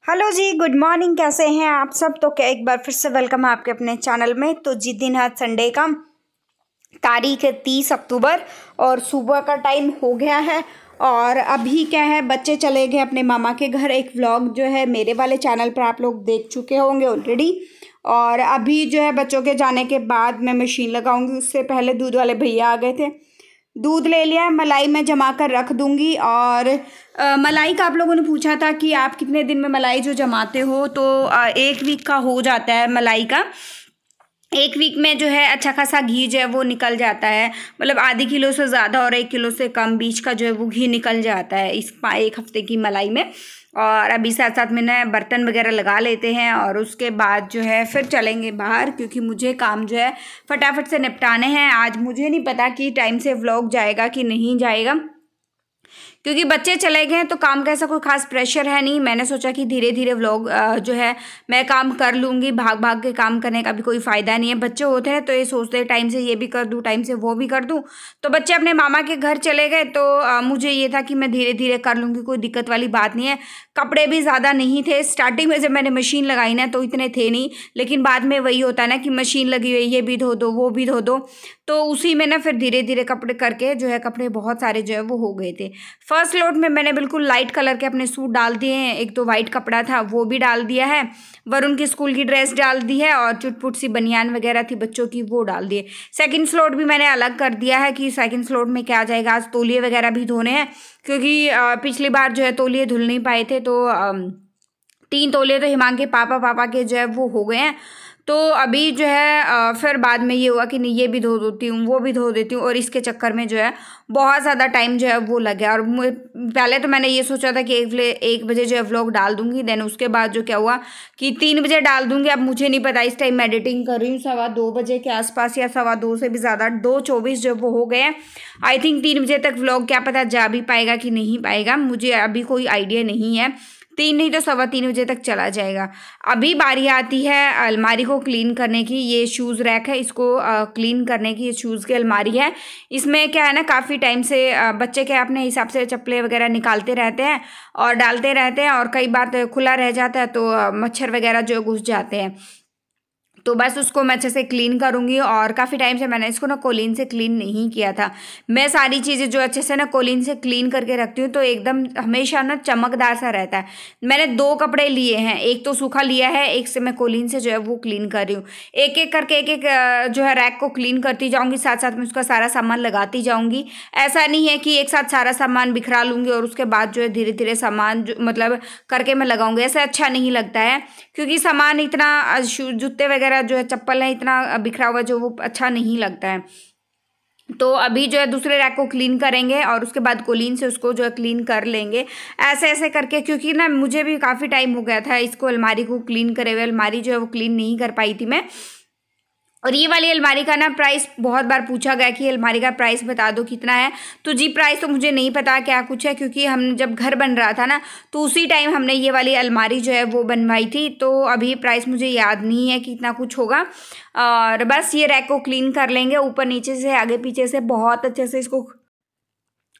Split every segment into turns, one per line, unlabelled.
Hello जी, good morning. कैसे हैं आप सब? तो क्या एक बार फिर से वेलकम है आपके अपने चैनल में। तो जिस दिन है संडे का, तारीख है 30 अक्टूबर और सुबह का टाइम हो गया है। और अभी क्या है, बच्चे चले गए अपने मामा के घर। एक व्लॉग जो है मेरे वाले चैनल पर आप लोग देख चुके होंगे ऑलरेडी। और अभी जो है बच्चों के जाने के बाद मैं मशीन लगाऊंगी। उससे पहले दूध वाले भैया आ गए थे, दूध ले लिया। मलाई मैं जमा कर रख दूंगी। और मलाई का आप लोगों ने पूछा था कि आप कितने दिन में मलाई जो जमाते हो, तो 1 वीक का हो जाता है मलाई का। 1 वीक में जो है अच्छा खासा घी जो है वो निकल जाता है, मतलब आधी किलो से ज़्यादा और 1 किलो से कम बीच का जो है वो घी निकल जाता है इस 1 हफ्ते की मलाई में। और अभी साथ साथ में ना बर्तन वगैरह लगा लेते हैं और उसके बाद जो है फिर चलेंगे बाहर, क्योंकि मुझे काम जो है फटाफट से निपटाने हैं। आज मुझे नहीं पता कि टाइम से व्लॉग जाएगा कि नहीं जाएगा, क्योंकि बच्चे चले गए हैं तो काम का ऐसा कोई खास प्रेशर है नहीं। मैंने सोचा कि धीरे धीरे व्लॉग जो है मैं काम कर लूँगी। भाग भाग के काम करने का भी कोई फ़ायदा नहीं है। बच्चे होते हैं तो ये सोचते हैं टाइम से ये भी कर दूँ, टाइम से वो भी कर दूँ। तो बच्चे अपने मामा के घर चले गए तो मुझे ये था कि मैं धीरे धीरे कर लूँगी, कोई दिक्कत वाली बात नहीं है। कपड़े भी ज़्यादा नहीं थे स्टार्टिंग में, जब मैंने मशीन लगाई ना तो इतने थे नहीं, लेकिन बाद में वही होता है ना कि मशीन लगी हुई है, ये भी धो दो वो भी धो दो, तो उसी में ना फिर धीरे धीरे कपड़े करके जो है कपड़े बहुत सारे जो है वो हो गए थे। फर्स्ट लोड में मैंने बिल्कुल लाइट कलर के अपने सूट डाल दिए हैं। एक तो वाइट कपड़ा था वो भी डाल दिया है, वरुण की स्कूल की ड्रेस डाल दी है और चुटपुट सी बनियान वगैरह थी बच्चों की वो डाल दिए। सेकंड स्लॉट भी मैंने अलग कर दिया है कि सेकंड स्लॉट में क्या जाएगा। आज तौलिए वगैरह भी धोने हैं, क्योंकि पिछली बार जो है तौलिए धुल नहीं पाए थे, तो 3 तौलिए तो हिमांग के पापा के जो है वो हो गए हैं। तो अभी जो है फिर बाद में ये हुआ कि नहीं ये भी धो देती हूँ वो भी धो देती हूँ, और इसके चक्कर में जो है बहुत ज़्यादा टाइम जो है वो लग गया। और पहले तो मैंने ये सोचा था कि 1 बजे जो है व्लॉग डाल दूंगी, देन उसके बाद जो क्या हुआ कि 3 बजे डाल दूंगी। अब मुझे नहीं पता, इस टाइम मैं एडिटिंग कर रही हूँ 2:15 के आसपास या 2:15 से भी ज़्यादा, 2:24 जो वो हो गए हैं। आई थिंक 3 बजे तक व्लॉग क्या पता जा भी पाएगा कि नहीं पाएगा, मुझे अभी कोई आइडिया नहीं है। 3 नहीं तो 3:15 बजे तक चला जाएगा। अभी बारी आती है अलमारी को क्लीन करने की। ये शूज़ रैक है, इसको क्लीन करने की। ये शूज़ की अलमारी है। इसमें क्या है ना, काफ़ी टाइम से बच्चे के अपने हिसाब से चप्पलें वगैरह निकालते रहते हैं और डालते रहते हैं, और कई बार तो खुला रह जाता है तो मच्छर वगैरह जो घुस जाते हैं। तो बस उसको मैं अच्छे से क्लीन करूँगी। और काफ़ी टाइम से मैंने इसको ना कोलीन से क्लीन नहीं किया था। मैं सारी चीज़ें जो अच्छे से ना कोलीन से क्लीन करके रखती हूँ तो एकदम हमेशा ना चमकदार सा रहता है। मैंने 2 कपड़े लिए हैं, एक तो सूखा लिया है, एक से मैं कोलीन से जो है वो क्लीन कर रही हूँ। एक एक करके एक एक जो है रैक को क्लीन करती जाऊँगी, साथ साथ में उसका सारा सामान लगाती जाऊँगी। ऐसा नहीं है कि एक साथ सारा सामान बिखरा लूँगी और उसके बाद जो है धीरे धीरे सामान जो मतलब करके मैं लगाऊँगी, ऐसा अच्छा नहीं लगता है। क्योंकि सामान इतना जूते वगैरह जो है चप्पल है इतना बिखरा हुआ जो वो अच्छा नहीं लगता है। तो अभी जो है दूसरे रैक को क्लीन करेंगे और उसके बाद कोलीन से उसको जो है क्लीन कर लेंगे, ऐसे ऐसे करके। क्योंकि ना मुझे भी काफ़ी टाइम हो गया था इसको अलमारी को क्लीन करे हुए। अलमारी जो है वो क्लीन नहीं कर पाई थी मैं। और ये वाली अलमारी का ना प्राइस बहुत बार पूछा गया कि अलमारी का प्राइस बता दो कितना है। तो जी प्राइस तो मुझे नहीं पता क्या कुछ है, क्योंकि हम जब घर बन रहा था ना तो उसी टाइम हमने ये वाली अलमारी जो है वो बनवाई थी। तो अभी प्राइस मुझे याद नहीं है कि कितना कुछ होगा। और बस ये रैक को क्लीन कर लेंगे ऊपर नीचे से आगे पीछे से, बहुत अच्छे से इसको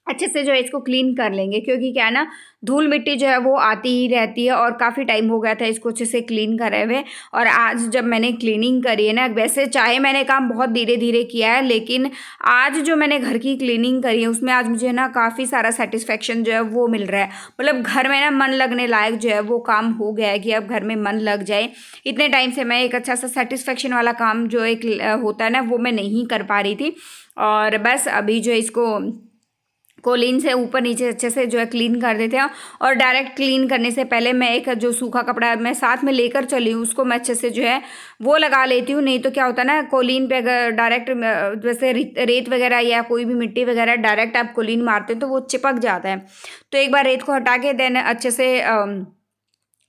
अच्छे से जो है इसको क्लीन कर लेंगे। क्योंकि क्या है ना, धूल मिट्टी जो है वो आती ही रहती है और काफ़ी टाइम हो गया था इसको अच्छे से क्लीन करे हुए। और आज जब मैंने क्लीनिंग करी है ना, वैसे चाहे मैंने काम बहुत धीरे धीरे किया है, लेकिन आज जो मैंने घर की क्लीनिंग करी है उसमें आज मुझे ना काफ़ी सारा सेटिस्फेक्शन जो है वो मिल रहा है। मतलब घर में ना मन लगने लायक जो है वो काम हो गया है कि अब घर में मन लग जाए। इतने टाइम से मैं एक अच्छा सा सेटिस्फेक्शन वाला काम जो एक होता है ना वो मैं नहीं कर पा रही थी। और बस अभी जो इसको कोलीन से ऊपर नीचे अच्छे से जो है क्लीन कर देते हैं। और डायरेक्ट क्लीन करने से पहले मैं एक जो सूखा कपड़ा मैं साथ में लेकर चली हूँ उसको मैं अच्छे से जो है वो लगा लेती हूँ। नहीं तो क्या होता है ना, कोलीन पे अगर डायरेक्ट जैसे रेत वगैरह या कोई भी मिट्टी वगैरह डायरेक्ट आप कोलीन मारते हैं तो वो चिपक जाता है। तो एक बार रेत को हटा के देन अच्छे से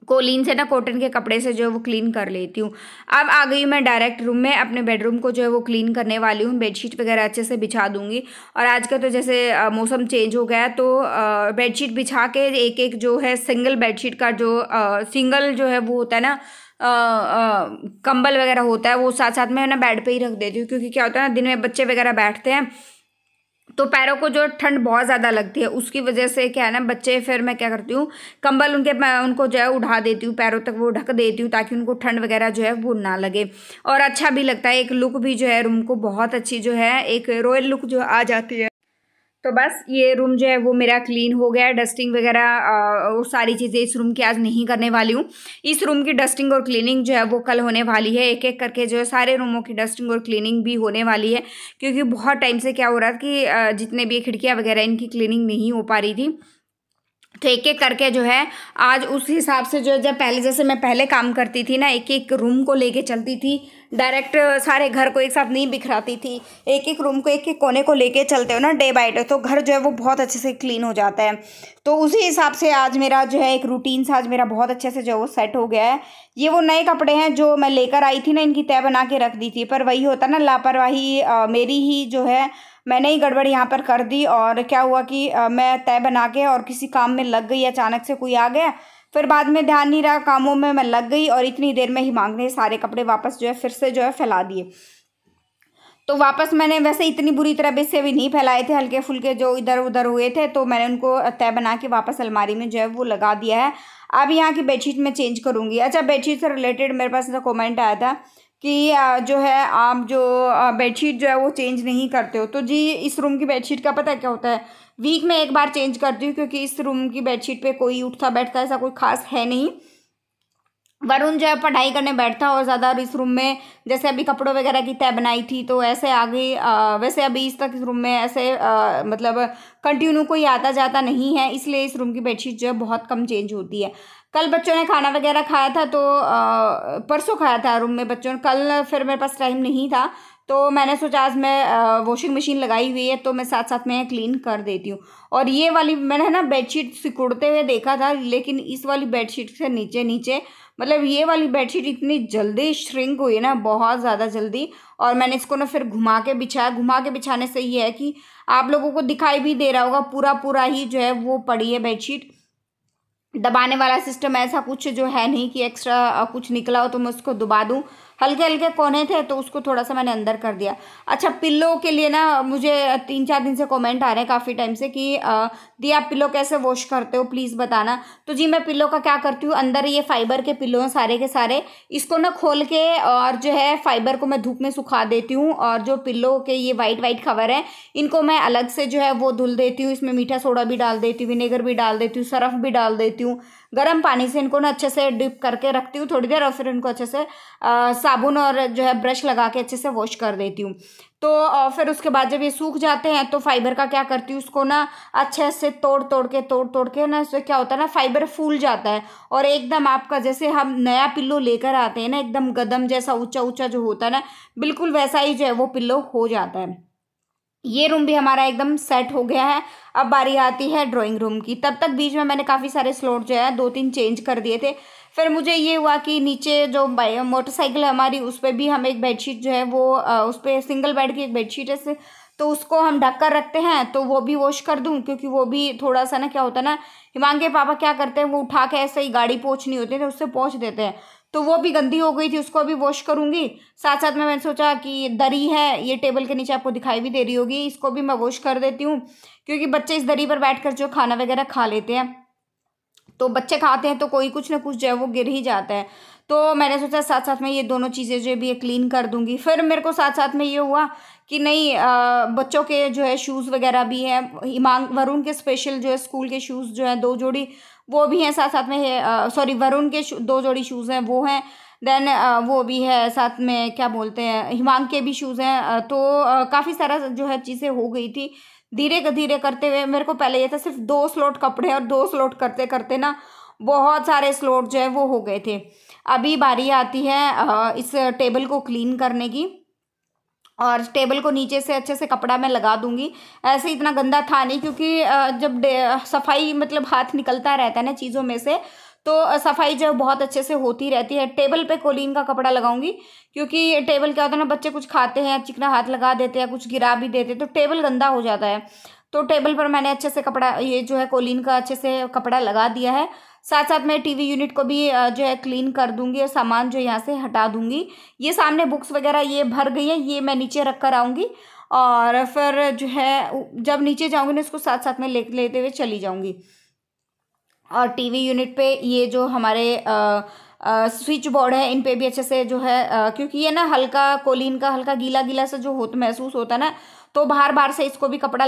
कोलीन से ना कॉटन के कपड़े से जो है वो क्लीन कर लेती हूँ। अब आ गई मैं डायरेक्ट रूम में, अपने बेडरूम को जो है वो क्लीन करने वाली हूँ। बेडशीट वगैरह अच्छे से बिछा दूंगी। और आज का तो जैसे मौसम चेंज हो गया तो बेडशीट बिछा के एक एक जो है सिंगल बेडशीट का जो सिंगल जो है वो होता है ना कंबल वगैरह होता है वो साथ साथ में ना बेड पे ही रख देती हूँ। क्योंकि क्या होता है ना, दिन में बच्चे वगैरह बैठते हैं तो पैरों को जो ठंड बहुत ज़्यादा लगती है, उसकी वजह से क्या है ना बच्चे, फिर मैं क्या करती हूँ, कंबल उनको जो है उठा देती हूँ, पैरों तक वो ढक देती हूँ ताकि उनको ठंड वगैरह जो है वो ना लगे। और अच्छा भी लगता है, एक लुक भी जो है रूम को बहुत अच्छी जो है एक रॉयल लुक जो आ जाती है। तो बस ये रूम जो है वो मेरा क्लीन हो गया है। डस्टिंग वगैरह वो सारी चीज़ें इस रूम की आज नहीं करने वाली हूँ। इस रूम की डस्टिंग और क्लीनिंग जो है वो कल होने वाली है। एक एक करके जो है सारे रूमों की डस्टिंग और क्लीनिंग भी होने वाली है, क्योंकि बहुत टाइम से क्या हो रहा था कि जितने भी खिड़कियाँ वगैरह इनकी क्लीनिंग नहीं हो पा रही थी। तो एक एक करके जो है आज उस हिसाब से जो जब पहले जैसे मैं पहले काम करती थी ना, एक एक रूम को लेके चलती थी, डायरेक्ट सारे घर को एक साथ नहीं बिखराती थी, एक एक रूम को एक एक कोने को लेके चलते हो ना डे बाय डे, तो घर जो है वो बहुत अच्छे से क्लीन हो जाता है। तो उसी हिसाब से आज मेरा जो है एक रूटीन सा आज मेरा बहुत अच्छे से जो है वो सेट हो गया है। ये वो नए कपड़े हैं जो मैं लेकर आई थी ना, इनकी तह बना के रख दी थी, पर वही होता ना लापरवाही मेरी ही जो है, मैंने ही गड़बड़ यहाँ पर कर दी। और क्या हुआ कि मैं तय बना के और किसी काम में लग गई, अचानक से कोई आ गया, फिर बाद में ध्यान नहीं रहा, कामों में मैं लग गई और इतनी देर में हिमांग ने सारे कपड़े वापस जो है फिर से जो है फैला दिए। तो वापस मैंने वैसे इतनी बुरी तरह से भी नहीं फैलाए थे, हल्के फुल्के जो इधर उधर हुए थे, तो मैंने उनको तय बना के वापस अलमारी में जो है वो लगा दिया है। अब यहाँ की बेडशीट मैं चेंज करूँगी। अच्छा, बेडशीट से रिलेटेड मेरे पास तो कमेंट आया था कि जो है आप जो बेडशीट जो है वो चेंज नहीं करते हो। तो जी, इस रूम की बेडशीट का पता है क्या होता है, वीक में एक बार चेंज करती हूँ, क्योंकि इस रूम की बेडशीट पे कोई उठता बैठता ऐसा कोई खास है नहीं। वरुण जो है पढ़ाई करने बैठता और ज़्यादा, और इस रूम में जैसे अभी कपड़ों वगैरह की तय बनाई थी तो ऐसे आ गई। वैसे अभी इस तक इस रूम में ऐसे मतलब कंटिन्यू कोई आता जाता नहीं है, इसलिए इस रूम की बेडशीट जो है बहुत कम चेंज होती है। कल बच्चों ने खाना वगैरह खाया था, तो परसों खाया था रूम में बच्चों ने, कल फिर मेरे पास टाइम नहीं था, तो मैंने सोचा आज मैं वॉशिंग मशीन लगाई हुई है तो मैं साथ साथ में क्लीन कर देती हूँ। और ये वाली मैंने ना बेडशीट सिकुड़ते हुए देखा था, लेकिन इस वाली बेडशीट से नीचे नीचे मतलब ये वाली बेडशीट इतनी जल्दी श्रिंक हुई ना, बहुत ज़्यादा जल्दी। और मैंने इसको ना फिर घुमा के बिछाया। घुमा के बिछाने से ये है कि आप लोगों को दिखाई भी दे रहा होगा, पूरा पूरा ही जो है वो पड़ी है बेडशीट। दबाने वाला सिस्टम ऐसा कुछ जो है नहीं कि एक्स्ट्रा कुछ निकला हो तो मैं उसको दबा दूं। हल्के हल्के कोने थे तो उसको थोड़ा सा मैंने अंदर कर दिया। अच्छा, पिल्लो के लिए ना मुझे 3-4 दिन से कमेंट आ रहे हैं काफ़ी टाइम से कि दी आप पिल्लो कैसे वॉश करते हो, प्लीज़ बताना। तो जी, मैं पिल्लो का क्या करती हूँ, अंदर ये फाइबर के पिल्लो हैं सारे के सारे, इसको ना खोल के और जो है फाइबर को मैं धूप में सुखा देती हूँ, और जो पिल्लो के ये वाइट वाइट कवर है इनको मैं अलग से जो है वो धुल देती हूँ। इसमें मीठा सोडा भी डाल देती हूँ, विनेगर भी डाल देती हूँ, सर्फ भी डाल देती हूँ। गर्म पानी से इनको ना अच्छे से डिप करके रखती हूँ थोड़ी देर, और फिर इनको अच्छे से साबुन और जो है ब्रश लगा के अच्छे से वॉश कर देती हूँ। तो फिर उसके बाद जब ये सूख जाते हैं तो फाइबर का क्या करती हूँ, उसको ना अच्छे से तोड़ तोड़ के ना, इससे क्या होता है ना फाइबर फूल जाता है, और एकदम आपका जैसे हम नया पिल्लो लेकर आते हैं ना, एकदम गदम जैसा ऊंचा ऊंचा जो होता है ना, बिल्कुल वैसा ही जो है वो पिल्लो हो जाता है। ये रूम भी हमारा एकदम सेट हो गया है। अब बारी आती है ड्राइंग रूम की। तब तक बीच में मैंने काफ़ी सारे स्लॉट जो है 2-3 चेंज कर दिए थे। फिर मुझे ये हुआ कि नीचे जो मोटरसाइकिल है हमारी, उस पर भी हम एक बेडशीट जो है वो उस पर सिंगल बेड की एक बेडशीट है, तो उसको हम ढक कर रखते हैं, तो वो भी वॉश कर दूं, क्योंकि वो भी थोड़ा सा ना क्या होता है ना, हिमांग के पापा क्या करते हैं, वो उठा के ऐसे ही गाड़ी पोंछनी होती है तो उससे पोंछ देते हैं, तो वो भी गंदी हो गई थी, उसको भी वॉश करूंगी। साथ साथ में मैंने सोचा कि दरी है, ये टेबल के नीचे आपको दिखाई भी दे रही होगी, इसको भी मैं वॉश कर देती हूँ, क्योंकि बच्चे इस दरी पर बैठकर जो खाना वगैरह खा लेते हैं, तो बच्चे खाते हैं तो कोई कुछ ना कुछ जो है वो गिर ही जाता है। तो मैंने सोचा साथ साथ में ये दोनों चीज़ें जो भी ये क्लीन कर दूंगी। फिर मेरे को साथ साथ में ये हुआ कि नहीं, बच्चों के जो है शूज़ वगैरह भी हैं, हिमांग वरुण के स्पेशल जो है स्कूल के शूज़ जो है 2 जोड़ी वो भी हैं, साथ साथ में सॉरी वरुण के 2 जोड़ी शूज़ हैं वो हैं, देन वो भी है साथ में, क्या बोलते हैं, हिमांग के भी शूज़ हैं। तो काफ़ी सारा जो है चीज़ें हो गई थी धीरे धीरे करते हुए। मेरे को पहले ये था सिर्फ 2 स्लॉट कपड़े, और 2 स्लॉट करते करते ना बहुत सारे स्लॉट जो है वो हो गए थे। अभी बारी आती है इस टेबल को क्लीन करने की, और टेबल को नीचे से अच्छे से कपड़ा मैं लगा दूंगी। ऐसे इतना गंदा था नहीं, क्योंकि जब सफाई मतलब हाथ निकलता रहता है ना चीज़ों में से, तो सफाई जो बहुत अच्छे से होती रहती है। टेबल पे कोलिन का कपड़ा लगाऊंगी, क्योंकि टेबल क्या होता है ना, बच्चे कुछ खाते हैं, चिकना हाथ लगा देते हैं, कुछ गिरा भी देते हैं, तो टेबल गंदा हो जाता है। तो टेबल पर मैंने अच्छे से कपड़ा, ये जो है कोलिन का अच्छे से कपड़ा लगा दिया है। साथ साथ मैं टीवी यूनिट को भी जो है क्लीन कर दूंगी, और सामान जो यहाँ से हटा दूंगी। ये सामने बुक्स वगैरह ये भर गई है, ये मैं नीचे रख कर आऊँगी। और फिर जो है जब नीचे जाऊँगी ना इसको साथ साथ में लेते हुए चली जाऊँगी। और टीवी यूनिट पे ये जो हमारे स्विच बोर्ड है इन पे भी अच्छे से जो है क्योंकि ये ना हल्का कोलिन का हल्का गीला गीला सा जो महसूस होता है ना, तो बाहर बाहर से इसको भी कपड़ा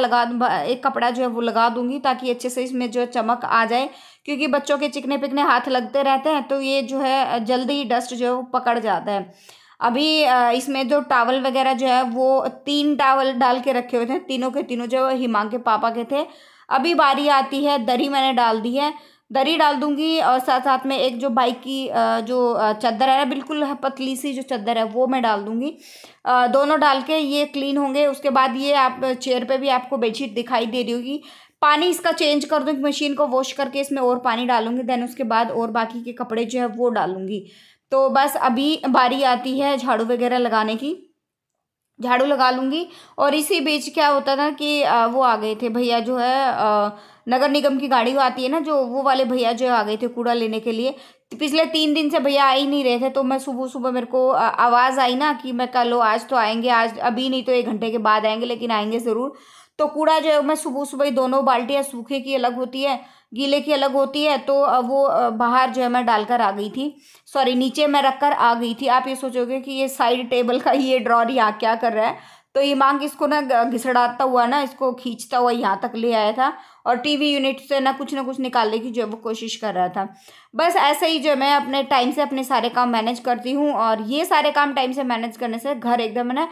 एक कपड़ा जो है वो लगा दूंगी ताकि अच्छे से इसमें जो है चमक आ जाए, क्योंकि बच्चों के चिकने पिकने हाथ लगते रहते हैं तो ये जो है जल्दी ही डस्ट जो है वो पकड़ जाता है। अभी इसमें जो टावल वगैरह जो है वो 3 टावल डाल के रखे हुए थे, तीनों के तीनों जो हिमांग के पापा के थे। अभी बारी आती है दरी मैंने डाल दी है, दरी डाल दूंगी और साथ साथ में एक जो बाइक की जो चादर है ना बिल्कुल पतली सी जो चादर है वो मैं डाल दूंगी। दोनों डाल के ये क्लीन होंगे। उसके बाद ये आप चेयर पे भी आपको बेडशीट दिखाई दे रही होगी। पानी इसका चेंज कर दूंगी, मशीन को वॉश करके इसमें और पानी डालूंगी, देन उसके बाद और बाकी के कपड़े जो है वो डालूंगी। तो बस अभी बारी आती है झाड़ू वगैरह लगाने की, झाड़ू लगा लूंगी। और इसी बीच क्या होता था कि वो आ गए थे भैया जो है नगर निगम की गाड़ी आती है ना जो, वो वाले भैया जो आ गए थे कूड़ा लेने के लिए। तो पिछले 3 दिन से भैया आ ही नहीं रहे थे, तो मैं सुबह सुबह मेरे को आवाज़ आई ना कि मैं कल आज तो आएंगे, आज अभी नहीं तो 1 घंटे के बाद आएंगे लेकिन आएंगे ज़रूर। तो कूड़ा जो है मैं सुबह सुबह ही दोनों बाल्टियाँ, सूखे की अलग होती है गीले की अलग होती है, तो वो बाहर जो है मैं डालकर आ गई थी, सॉरी नीचे मैं रख कर आ गई थी। आप ये सोचोगे कि ये साइड टेबल का ये ड्रॉर यहाँ क्या कर रहा है, तो ये मांग इसको ना घिसड़ाता हुआ ना इसको खींचता हुआ यहाँ तक ले आया था और टीवी यूनिट से ना कुछ निकालने की जो है वो कोशिश कर रहा था। बस ऐसे ही जो मैं अपने टाइम से अपने सारे काम मैनेज करती हूँ, और ये सारे काम टाइम से मैनेज करने से घर एकदम ना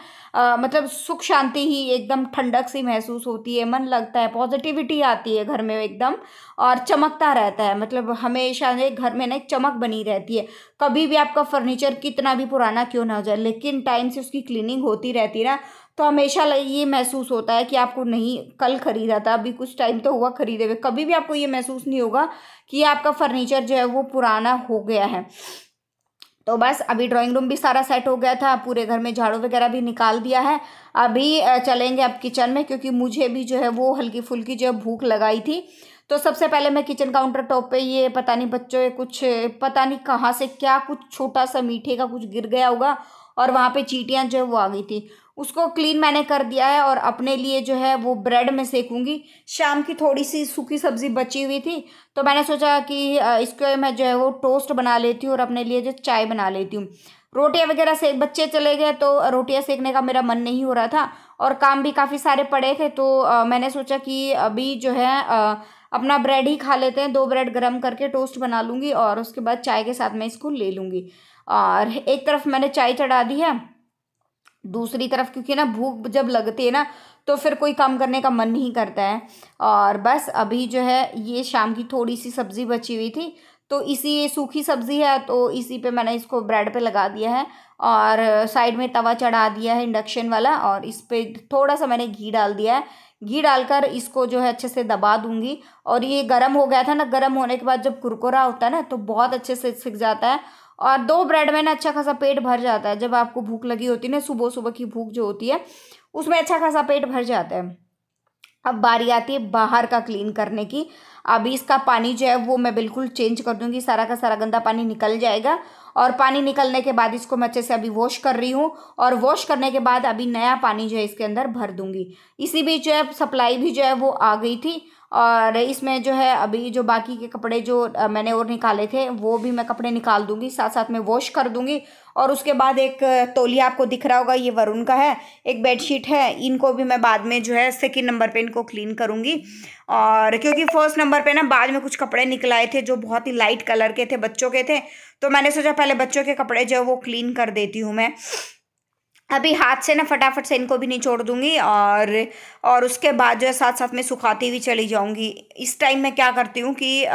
मतलब सुख शांति ही एकदम ठंडक सी महसूस होती है, मन लगता है, पॉजिटिविटी आती है घर में एकदम, और चमकता रहता है। मतलब हमेशा एक घर में ना एक चमक बनी रहती है। कभी भी आपका फर्नीचर कितना भी पुराना क्यों ना हो जाए, लेकिन टाइम से उसकी क्लीनिंग होती रहती है ना, तो हमेशा ये महसूस होता है कि आपको नहीं कल खरीदा था, अभी कुछ टाइम तो हुआ खरीदे हुए, कभी भी आपको ये महसूस नहीं होगा कि आपका फर्नीचर जो है वो पुराना हो गया है। तो बस अभी ड्राइंग रूम भी सारा सेट हो गया था, पूरे घर में झाड़ू वगैरह भी निकाल दिया है। अभी चलेंगे अब किचन में, क्योंकि मुझे भी जो है वो हल्की फुल्की जो है भूख लगाई थी। तो सबसे पहले मैं किचन काउंटर टॉप पे ये पता नहीं बच्चों के कुछ पता नहीं कहाँ से क्या कुछ छोटा सा मीठे का कुछ गिर गया होगा और वहाँ पे चींटियाँ जो है वो आ गई थी, उसको क्लीन मैंने कर दिया है। और अपने लिए जो है वो ब्रेड में सेकूंगी। शाम की थोड़ी सी सूखी सब्जी बची हुई थी, तो मैंने सोचा कि इसको मैं जो है वो टोस्ट बना लेती हूँ और अपने लिए जो चाय बना लेती हूँ। रोटियां वगैरह से बच्चे चले गए तो रोटियां सेकने का मेरा मन नहीं हो रहा था, और काम भी काफ़ी सारे पड़े थे, तो मैंने सोचा कि अभी जो है अपना ब्रेड ही खा लेते हैं। 2 ब्रेड गर्म करके टोस्ट बना लूँगी और उसके बाद चाय के साथ मैं इसको ले लूँगी। और एक तरफ मैंने चाय चढ़ा दी है, दूसरी तरफ क्योंकि ना भूख जब लगती है ना तो फिर कोई काम करने का मन नहीं करता है। और बस अभी जो है ये शाम की थोड़ी सी सब्ज़ी बची हुई थी, तो इसी ये सूखी सब्ज़ी है तो इसी पे मैंने इसको ब्रेड पे लगा दिया है, और साइड में तवा चढ़ा दिया है इंडक्शन वाला, और इस पे थोड़ा सा मैंने घी डाल दिया है। घी डालकर इसको जो है अच्छे से दबा दूंगी। और ये गर्म हो गया था ना, गर्म होने के बाद जब कुरकुरा होता है ना तो बहुत अच्छे से सिक जाता है, और 2 ब्रेड में ना अच्छा खासा पेट भर जाता है। जब आपको भूख लगी होती है ना, सुबह सुबह की भूख जो होती है उसमें अच्छा खासा पेट भर जाता है। अब बारी आती है बाहर का क्लीन करने की। अभी इसका पानी जो है वो मैं बिल्कुल चेंज कर दूंगी, सारा का सारा गंदा पानी निकल जाएगा। और पानी निकलने के बाद इसको मैं अच्छे से अभी वॉश कर रही हूँ, और वॉश करने के बाद अभी नया पानी जो है इसके अंदर भर दूंगी। इसी बीच जो है सप्लाई भी जो है वो आ गई थी, और इसमें जो है अभी जो बाकी के कपड़े जो मैंने और निकाले थे वो भी मैं कपड़े निकाल दूंगी, साथ साथ में वॉश कर दूंगी। और उसके बाद एक तौलिया आपको दिख रहा होगा, ये वरुण का है, एक बेडशीट है, इनको भी मैं बाद में जो है 2nd नंबर पे इनको क्लीन करूँगी। और क्योंकि 1st नंबर पे ना बाद में कुछ कपड़े निकल आए थे जो बहुत ही लाइट कलर के थे, बच्चों के थे, तो मैंने सोचा पहले बच्चों के कपड़े जो है वो क्लीन कर देती हूँ मैं। अभी हाथ से ना फटाफट से इनको भी निचोड़ दूंगी, और उसके बाद जो है साथ साथ में सुखाती हुई चली जाऊंगी। इस टाइम मैं क्या करती हूँ कि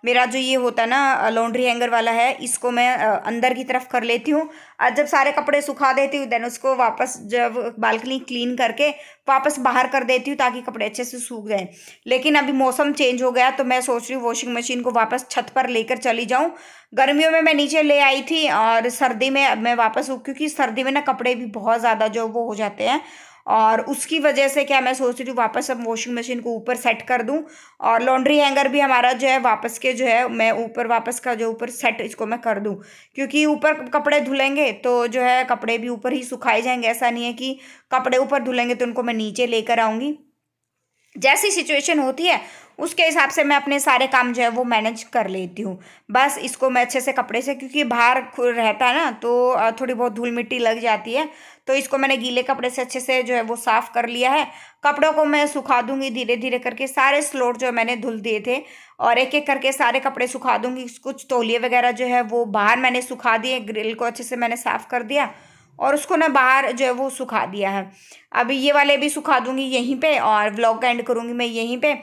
मेरा जो ये होता है ना लॉन्ड्री हैंगर वाला है, इसको मैं अंदर की तरफ कर लेती हूँ, और जब सारे कपड़े सुखा देती हूँ देन उसको वापस जब बालकनी क्लीन करके वापस बाहर कर देती हूँ ताकि कपड़े अच्छे से सूख जाएं। लेकिन अभी मौसम चेंज हो गया तो मैं सोच रही हूँ वॉशिंग मशीन को वापस छत पर लेकर चली जाऊँ। गर्मियों में मैं नीचे ले आई थी, और सर्दी में अब मैं वापस, क्योंकि सर्दी में ना कपड़े भी बहुत ज़्यादा जो वो हो जाते हैं, और उसकी वजह से क्या मैं सोच रही हूँ वापस अब वॉशिंग मशीन को ऊपर सेट कर दूँ। और लॉन्ड्री हैंगर भी हमारा जो है वापस के जो है मैं ऊपर वापस का जो ऊपर सेट इसको मैं कर दूँ, क्योंकि ऊपर कपड़े धुलेंगे तो जो है कपड़े भी ऊपर ही सुखाए जाएंगे। ऐसा नहीं है कि कपड़े ऊपर धुलेंगे तो उनको मैं नीचे लेकर आऊँगी। जैसी सिचुएशन होती है उसके हिसाब से मैं अपने सारे काम जो है वो मैनेज कर लेती हूँ। बस इसको मैं अच्छे से कपड़े से, क्योंकि बाहर रहता है ना तो थोड़ी बहुत धूल मिट्टी लग जाती है, तो इसको मैंने गीले कपड़े से अच्छे से जो है वो साफ़ कर लिया है। कपड़ों को मैं सुखा दूंगी धीरे धीरे करके, सारे स्लोट जो मैंने धुल दिए थे और एक एक करके सारे कपड़े सुखा दूंगी। कुछ तौलिए वगैरह जो है वो बाहर मैंने सुखा दिए, ग्रिल को अच्छे से मैंने साफ़ कर दिया और उसको ना बाहर जो है वो सुखा दिया है। अभी ये वाले भी सुखा दूंगी यहीं पे और व्लॉग का एंड करूंगी मैं यहीं पे।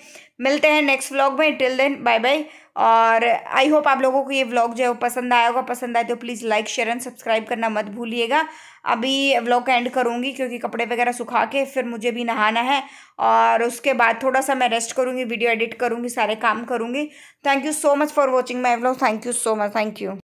मिलते हैं नेक्स्ट व्लॉग में, टिल देन बाय बाय। और आई होप आप लोगों को ये व्लॉग जो है वो पसंद आया होगा। पसंद आए तो please like share and subscribe करना मत भूलिएगा। अभी व्लॉग का एंड करूंगी क्योंकि कपड़े वगैरह सुखा के फिर मुझे भी नहाना है और उसके बाद थोड़ा सा मैं रेस्ट करूंगी, वीडियो एडिट करूंगी, सारे काम करूंगी। Thank you so much for watching my vlog. Thank you so much, thank you.